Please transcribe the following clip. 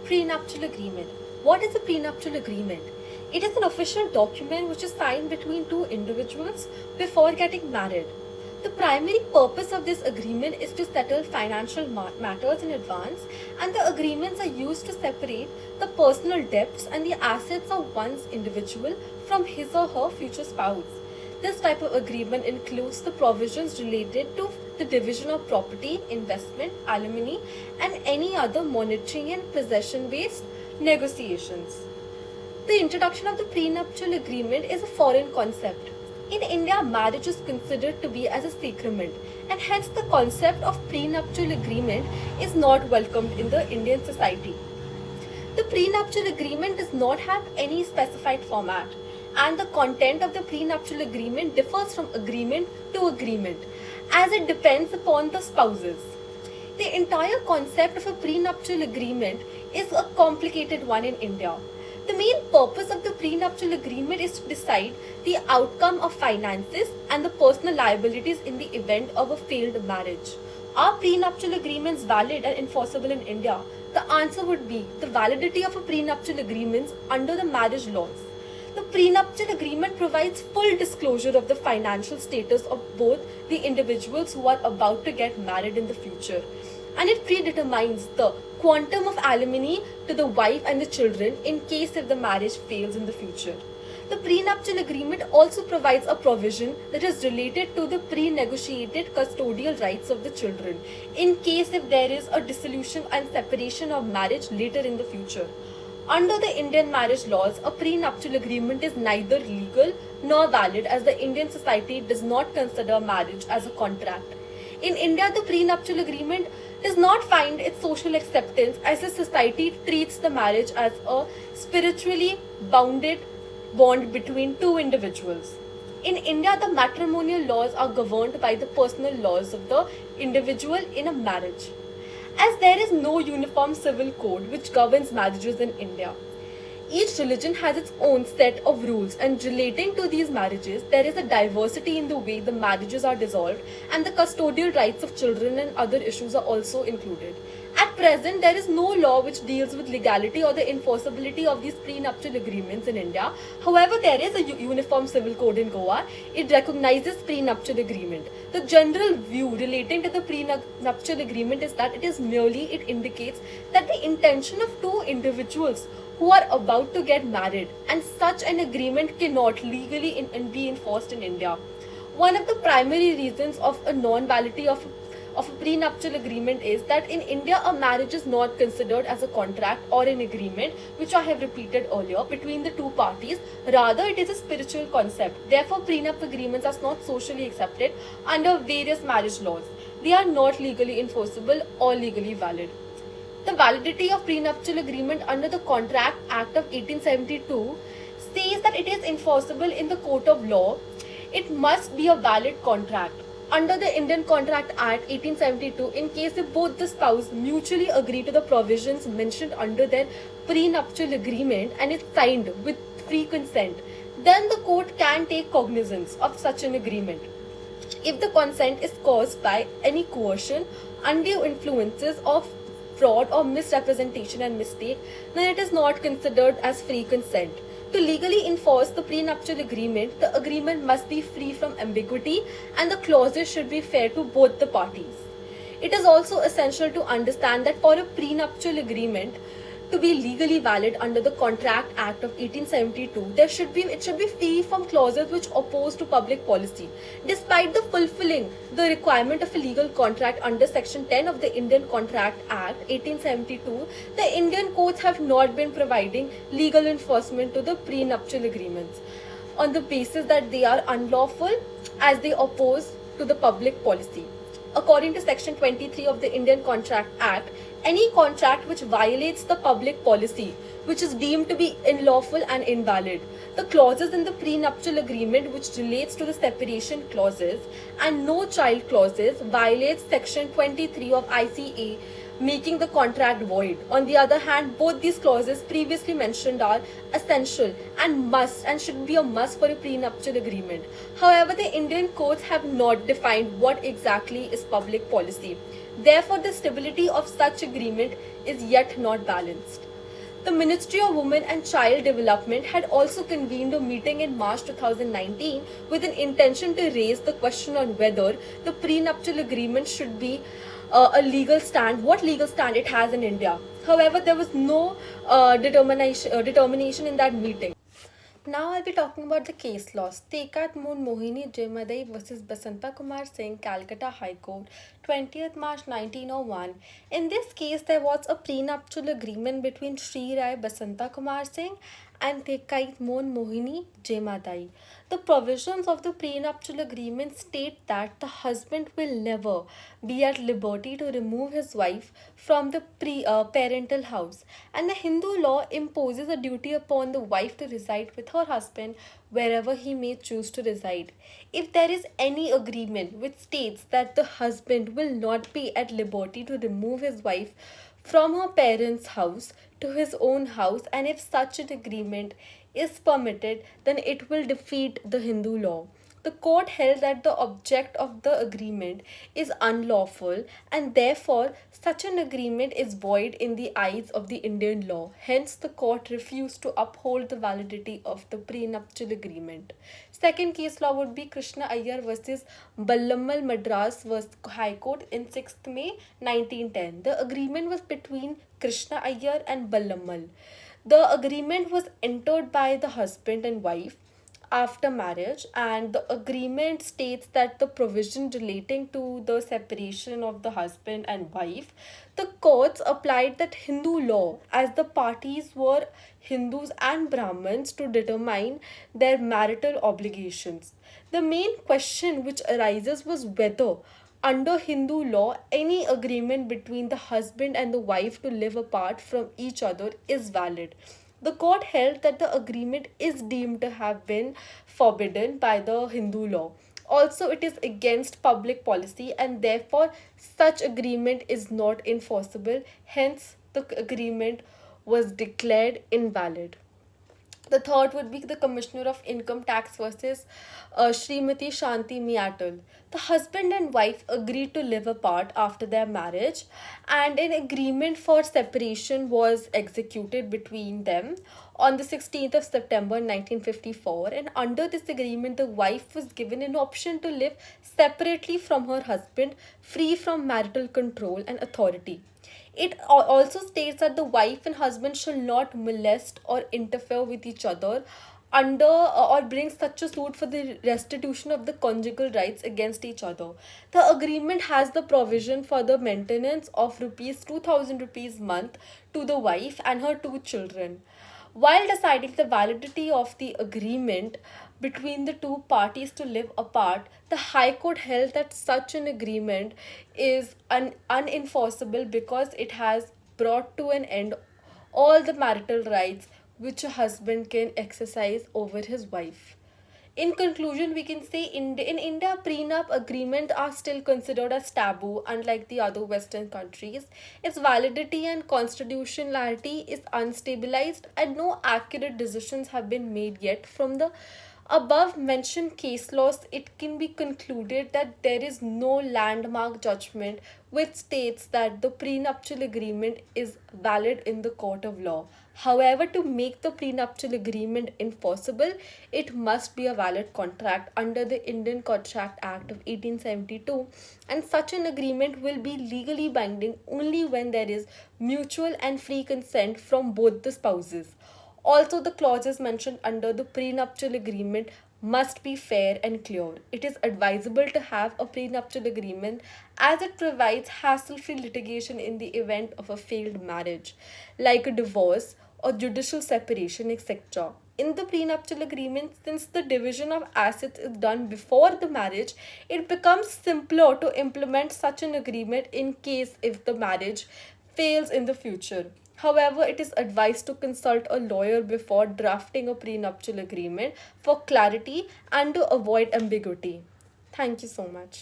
Prenuptial agreement. What is a prenuptial agreement? It is an official document which is signed between two individuals before getting married. The primary purpose of this agreement is to settle financial matters in advance, and the agreements are used to separate the personal debts and the assets of one's individual from his or her future spouse. This type of agreement includes the provisions related to the division of property, investment, alimony, and any other monetary and possession-based negotiations. The introduction of the prenuptial agreement is a foreign concept. In India, marriage is considered to be as a sacrament, and hence the concept of prenuptial agreement is not welcomed in the Indian society. The prenuptial agreement does not have any specified format, and the content of the prenuptial agreement differs from agreement to agreement, as it depends upon the spouses. The entire concept of a prenuptial agreement is a complicated one in India. The main purpose of the prenuptial agreement is to decide the outcome of finances and the personal liabilities in the event of a failed marriage. Are prenuptial agreements valid and enforceable in India? The answer would be the validity of a prenuptial agreement under the marriage laws. The prenuptial agreement provides full disclosure of the financial status of both the individuals who are about to get married in the future, and it predetermines the quantum of alimony to the wife and the children in case if the marriage fails in the future. The prenuptial agreement also provides a provision that is related to the pre-negotiated custodial rights of the children in case if there is a dissolution and separation of marriage later in the future. Under the Indian marriage laws, a prenuptial agreement is neither legal nor valid, as the Indian society does not consider marriage as a contract. In India, the prenuptial agreement does not find its social acceptance, as the society treats the marriage as a spiritually bounded bond between two individuals. In India, the matrimonial laws are governed by the personal laws of the individual in a marriage, as there is no uniform civil code which governs marriages in India. Each religion has its own set of rules, and relating to these marriages, there is a diversity in the way the marriages are dissolved, and the custodial rights of children and other issues are also included. At present, there is no law which deals with legality or the enforceability of these prenuptial agreements in India. However, there is a uniform civil code in Goa. It recognizes prenuptial agreement. The general view relating to the prenuptial agreement is that it indicates that the intention of two individuals who are about to get married, and such an agreement cannot legally be enforced in India. One of the primary reasons of a non-validity of a prenuptial agreement is that in India, a marriage is not considered as a contract or an agreement, which I have repeated earlier, between the two parties. Rather, it is a spiritual concept. Therefore, prenup agreements are not socially accepted under various marriage laws. They are not legally enforceable or legally valid. The validity of prenuptial agreement under the Contract Act of 1872 says that it is enforceable in the court of law. It must be a valid contract. Under the Indian Contract Act 1872, in case if both the spouse mutually agree to the provisions mentioned under their prenuptial agreement and is signed with free consent, then the court can take cognizance of such an agreement. If the consent is caused by any coercion, undue influences of fraud or misrepresentation and mistake, then it is not considered as free consent. To legally enforce the prenuptial agreement, the agreement must be free from ambiguity and the clauses should be fair to both the parties. It is also essential to understand that for a prenuptial agreement to be legally valid under the Contract Act of 1872, it should be free from clauses which oppose to public policy. Despite the fulfilling the requirement of a legal contract under Section 10 of the Indian Contract Act 1872, the Indian courts have not been providing legal enforcement to the prenuptial agreements on the basis that they are unlawful as they oppose to the public policy. According to Section 23 of the Indian Contract Act, any contract which violates the public policy, which is deemed to be unlawful and invalid, the clauses in the prenuptial agreement which relates to the separation clauses and no child clauses violates Section 23 of ICA, making the contract void. On the other hand, both these clauses previously mentioned are essential and should be a must for a prenuptial agreement. However, the Indian courts have not defined what exactly is public policy. Therefore, the stability of such agreement is yet not balanced. The Ministry of Women and Child Development had also convened a meeting in March 2019 with an intention to raise the question on whether the prenuptial agreement should be a legal stand, what legal stand it has in India. However, there was no determination in that meeting. Now I'll be talking about the case laws. Tekat Moon Mohini Jemadai versus Basanta Kumar Singh, Calcutta High Court, 20th March 1901. In this case, there was a prenuptial agreement between Sri Rai Basanta Kumar Singh and Tekait Moon Mohini Jemadai. The provisions of the prenuptial agreement state that the husband will never be at liberty to remove his wife from the parental house, and the Hindu law imposes a duty upon the wife to reside with her husband wherever he may choose to reside. If there is any agreement which states that the husband will not be at liberty to remove his wife from her parents' house to his own house, and if such an agreement is permitted, then it will defeat the Hindu law. The court held that the object of the agreement is unlawful and therefore such an agreement is void in the eyes of the Indian law. Hence, the court refused to uphold the validity of the prenuptial agreement. Second case law would be Krishna Iyer versus Ballammal Madras High Court in 6th May 1910. The agreement was between Krishna Iyer and Ballammal. The agreement was entered by the husband and wife after marriage, and the agreement states that the provision relating to the separation of the husband and wife, the courts applied that Hindu law as the parties were Hindus and Brahmins to determine their marital obligations. The main question which arises was whether under Hindu law, any agreement between the husband and the wife to live apart from each other is valid. The court held that the agreement is deemed to have been forbidden by the Hindu law. Also, it is against public policy and therefore such agreement is not enforceable. Hence, the agreement was declared invalid. The third would be the Commissioner of Income Tax versus Srimati Shanti Miatal. The husband and wife agreed to live apart after their marriage, and an agreement for separation was executed between them on the 16th of September 1954. And under this agreement, the wife was given an option to live separately from her husband, free from marital control and authority. It also states that the wife and husband shall not molest or interfere with each other under or bring such a suit for the restitution of the conjugal rights against each other. The agreement has the provision for the maintenance of rupees 2000 rupees month to the wife and her two children. While deciding the validity of the agreement between the two parties to live apart, the High Court held that such an agreement is unenforceable because it has brought to an end all the marital rights which a husband can exercise over his wife. In conclusion, we can say in India, prenup agreements are still considered as taboo, unlike the other Western countries. Its validity and constitutionality is unstabilized, and no accurate decisions have been made yet. From the above mentioned case laws, it can be concluded that there is no landmark judgment which states that the prenuptial agreement is valid in the court of law. However, to make the prenuptial agreement enforceable, it must be a valid contract under the Indian Contract Act of 1872, and such an agreement will be legally binding only when there is mutual and free consent from both the spouses. Also, the clauses mentioned under the prenuptial agreement must be fair and clear. It is advisable to have a prenuptial agreement as it provides hassle-free litigation in the event of a failed marriage, like a divorce or judicial separation, etc. In the prenuptial agreement, since the division of assets is done before the marriage, it becomes simpler to implement such an agreement in case if the marriage fails in the future. However, it is advised to consult a lawyer before drafting a prenuptial agreement for clarity and to avoid ambiguity. Thank you so much.